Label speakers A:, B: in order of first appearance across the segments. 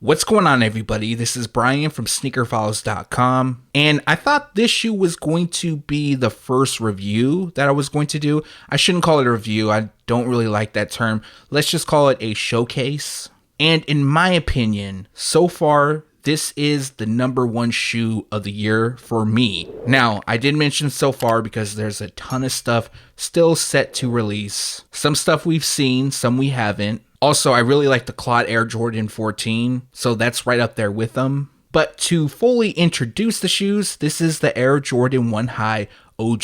A: What's going on, everybody? This is Brian from sneakerfiles.com, and I thought this shoe was going to be the first review that I was going to do. I shouldn't call it a review. I don't really like that term. Let's just call it a showcase. And in my opinion, so far, this is the number one shoe of the year for me. Now, I did mention so far because there's a ton of stuff still set to release. Some stuff we've seen, some we haven't. Also, I really like the Clot Air Jordan 14, so that's right up there with them. But to fully introduce the shoes, this is the Air Jordan 1 High OG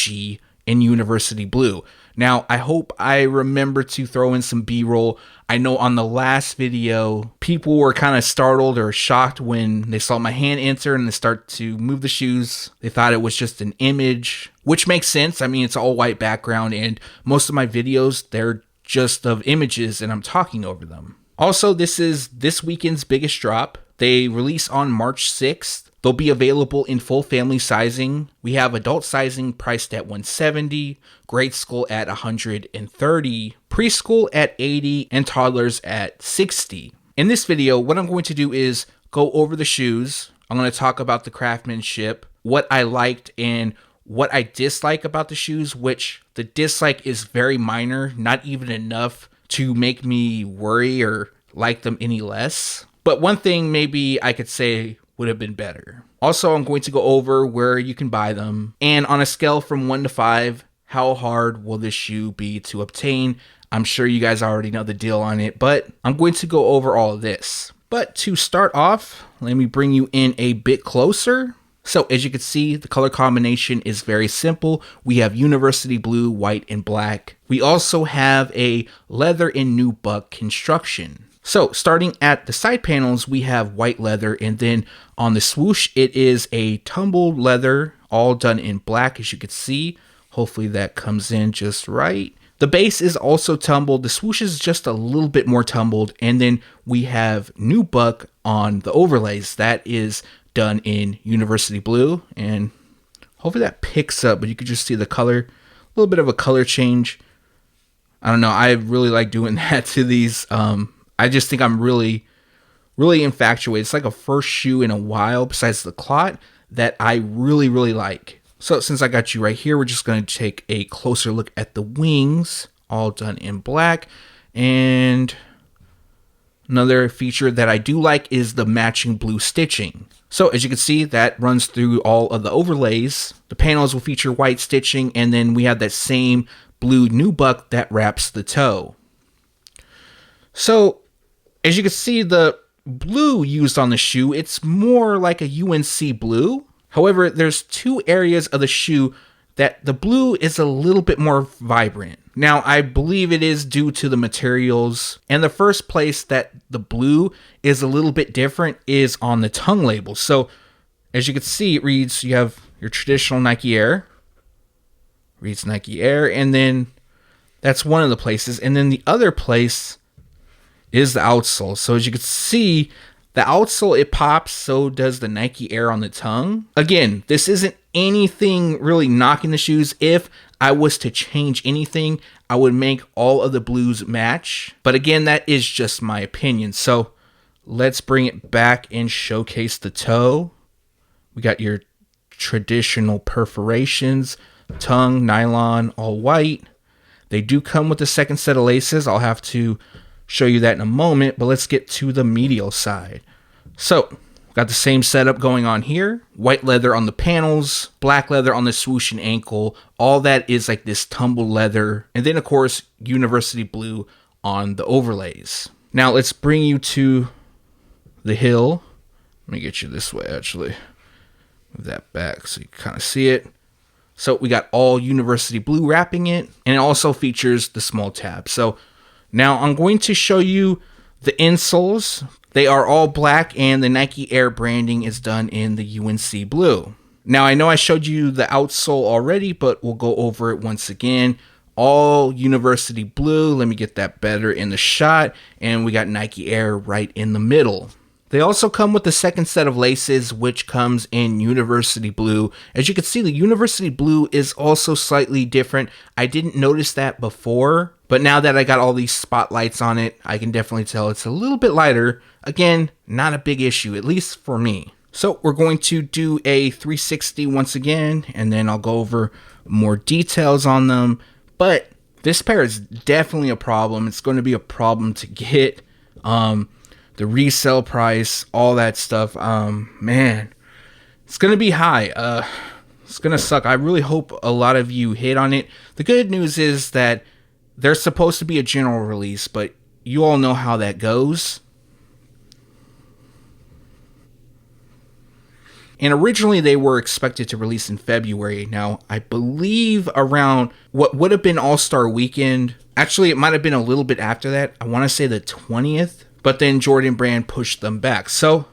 A: in University Blue. Now, I hope I remember to throw in some B-roll. I know on the last video, people were kind of startled or shocked when they saw my hand enter and they start to move the shoes. They thought it was just an image, which makes sense. I mean, it's all white background, and most of my videos, they're just of images and I'm talking over them. Also, this is this weekend's biggest drop. They release on March 6th. They'll be available in full family sizing. We have adult sizing priced at $170, grade school at $130, preschool at $80, and toddlers at $60. In this video, what I'm going to do is go over the shoes. I'm going to talk about the craftsmanship, what I liked and what I dislike about the shoes, which the dislike is very minor, not even enough to make me worry or like them any less. But one thing maybe I could say would have been better. Also, I'm going to go over where you can buy them. And on a scale from 1 to 5, how hard will this shoe be to obtain? I'm sure you guys already know the deal on it, but I'm going to go over all of this. But to start off, let me bring you in a bit closer. So as you can see, the color combination is very simple. We have University Blue, white, and black. We also have a leather and nubuck construction. So starting at the side panels, we have white leather, and then on the swoosh, it is a tumbled leather, all done in black, as you can see. Hopefully that comes in just right. The base is also tumbled. The swoosh is just a little bit more tumbled, and then we have nubuck on the overlays. That is done in University Blue, and hopefully that picks up, but you can just see the color, a little bit of a color change. I don't know, I really like doing that to these. I just think I'm really infatuated. It's like a first shoe in a while, besides the Clot, that I really like. So since I got you right here, we're just going to take a closer look at the wings, all done in black. And another feature that I do like is the matching blue stitching. So as you can see, that runs through all of the overlays. The panels will feature white stitching, and then we have that same blue nubuck that wraps the toe. So as you can see, the blue used on the shoe, it's more like a UNC blue. However, there's two areas of the shoe that the blue is a little bit more vibrant. Now, I believe it is due to the materials. And the first place that the blue is a little bit different is on the tongue label. So, as you can see, it reads, you have your traditional Nike Air. Reads Nike Air, and then that's one of the places. And then the other place is the outsole. So, as you can see, the outsole, it pops, so does the Nike Air on the tongue. Again, this isn't anything really knocking the shoes. If I was to change anything, I would make all of the blues match. But again, that is just my opinion. So let's bring it back and showcase the toe. We got your traditional perforations, tongue, nylon, all white. They do come with a second set of laces. I'll have to show you that in a moment, but let's get to the medial side. So, got the same setup going on here. White leather on the panels, black leather on the swoosh and ankle. All that is like this tumbled leather. And then, of course, University Blue on the overlays. Now, let's bring you to the heel. Let me get you this way, actually. Move that back so you can kind of see it. So, we got all University Blue wrapping it. And it also features the small tab. So, now I'm going to show you the insoles. They are all black, and the Nike Air branding is done in the UNC blue. Now I know I showed you the outsole already, but we'll go over it once again. All University Blue. Let me get that better in the shot. And we got Nike Air right in the middle. They also come with the second set of laces, which comes in University Blue. As you can see, the University Blue is also slightly different. I didn't notice that before, But now that I got all these spotlights on it, I can definitely tell it's a little bit lighter. Again, not a big issue, at least for me. So we're going to do a 360 once again, and then I'll go over more details on them. But this pair is definitely a problem. It's going to be a problem to get. The resale price, all that stuff. Man, it's going to be high. It's going to suck. I really hope a lot of you hit on it. The good news is that there's supposed to be a general release, but you all know how that goes. And originally they were expected to release in February. Now, I believe around what would have been All-Star Weekend. Actually, it might have been a little bit after that. I want to say the 20th. But then Jordan Brand pushed them back. So,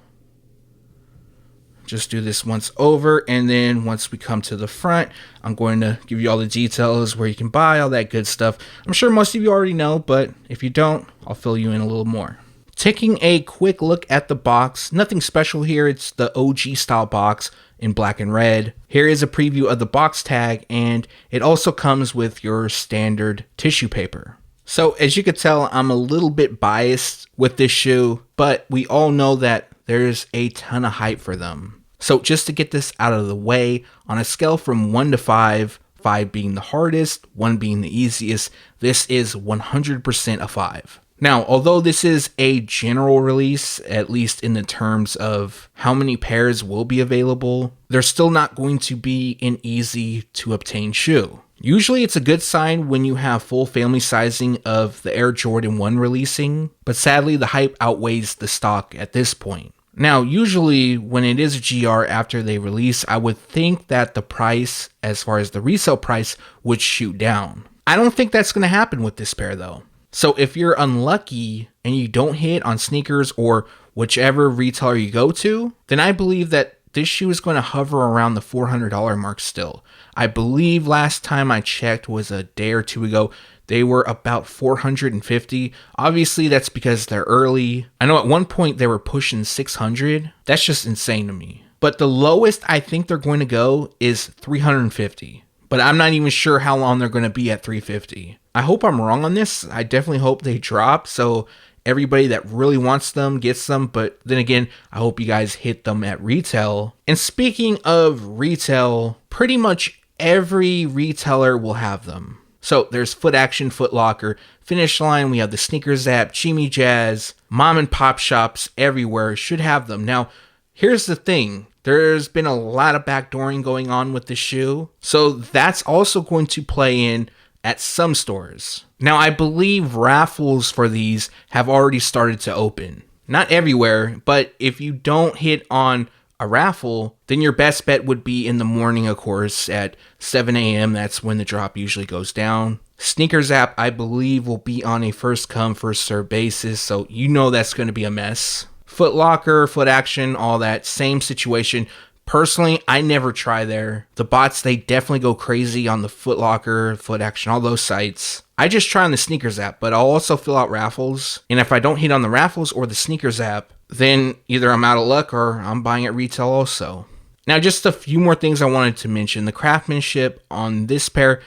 A: just do this once over. And then once we come to the front, I'm going to give you all the details where you can buy, all that good stuff. I'm sure most of you already know, but if you don't, I'll fill you in a little more. Taking a quick look at the box, nothing special here. It's the OG style box in black and red. Here is a preview of the box tag, and it also comes with your standard tissue paper. So as you can tell, I'm a little bit biased with this shoe, but we all know that there's a ton of hype for them. So just to get this out of the way, on a scale from 1 to 5, 5 being the hardest, 1 being the easiest, this is 100% a 5. Now, although this is a general release, at least in the terms of how many pairs will be available, they're still not going to be an easy to obtain shoe. Usually it's a good sign when you have full family sizing of the Air Jordan 1 releasing, but sadly the hype outweighs the stock at this point. Now, usually when it is a GR after they release, I would think that the price, as far as the resale price, would shoot down. I don't think that's going to happen with this pair though. So if you're unlucky and you don't hit on sneakers or whichever retailer you go to, then I believe that this shoe is going to hover around the $400 mark still. I believe last time I checked was a day or two ago, they were about $450. Obviously that's because they're early. I know at one point they were pushing $600. That's just insane to me. But the lowest I think they're going to go is $350. But I'm not even sure how long they're going to be at $350. I hope I'm wrong on this. I definitely hope they drop so everybody that really wants them gets them. But then again, I hope you guys hit them at retail. And speaking of retail, pretty much every retailer will have them. So there's Foot Action, Foot Locker, Finish Line, we have the Sneakers app, Jimmy Jazz, mom and pop shops everywhere should have them. Now, here's the thing. There's been a lot of backdooring going on with the shoe. So that's also going to play in at some stores. Now, I believe raffles for these have already started to open. Not everywhere, but if you don't hit on a raffle, then your best bet would be in the morning, of course, at 7 a.m. That's when the drop usually goes down. Sneakers app, I believe, will be on a first come, first serve basis, so you know that's going to be a mess. Foot Locker, Foot Action, all that, same situation. Personally, I never try there. The bots, they definitely go crazy on the Foot Locker, Foot Action, all those sites. I just try on the Sneakers app, but I'll also fill out raffles. And if I don't hit on the raffles or the Sneakers app, then either I'm out of luck or I'm buying at retail also. Now, just a few more things I wanted to mention. The craftsmanship on this pair,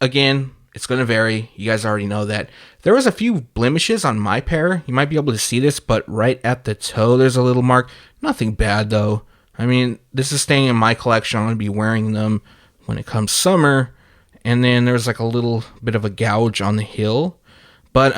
A: again, it's going to vary. You guys already know that. There was a few blemishes on my pair. You might be able to see this, but right at the toe, there's a little mark. Nothing bad, though. I mean, this is staying in my collection. I'm going to be wearing them when it comes summer. And then there's like a little bit of a gouge on the heel. But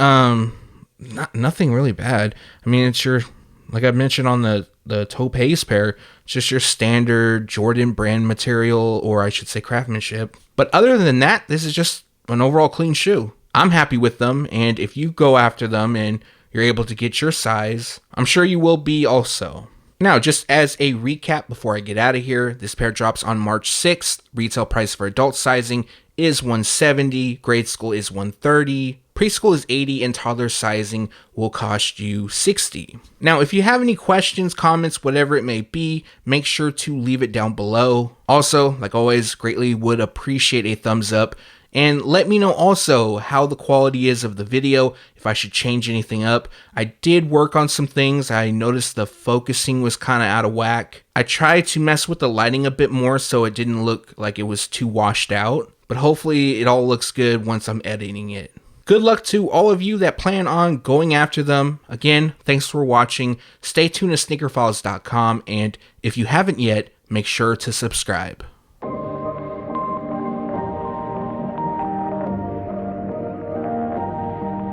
A: nothing really bad. I mean, it's your, like I mentioned on the Topaz pair, it's just your standard Jordan brand material, or I should say craftsmanship. But other than that, this is just an overall clean shoe. I'm happy with them. And if you go after them and you're able to get your size, I'm sure you will be also. Now, just as a recap before I get out of here, this pair drops on March 6th. Retail price for adult sizing is $170, grade school is $130, preschool is $80, and toddler sizing will cost you $60. Now, if you have any questions, comments, whatever it may be, make sure to leave it down below. Also, like always, greatly would appreciate a thumbs up. And let me know also how the quality is of the video, if I should change anything up. I did work on some things. I noticed the focusing was kind of out of whack. I tried to mess with the lighting a bit more so it didn't look like it was too washed out. But hopefully it all looks good once I'm editing it. good luck to all of you that plan on going after them. Again, thanks for watching. Stay tuned to sneakerfiles.com, and if you haven't yet, make sure to subscribe.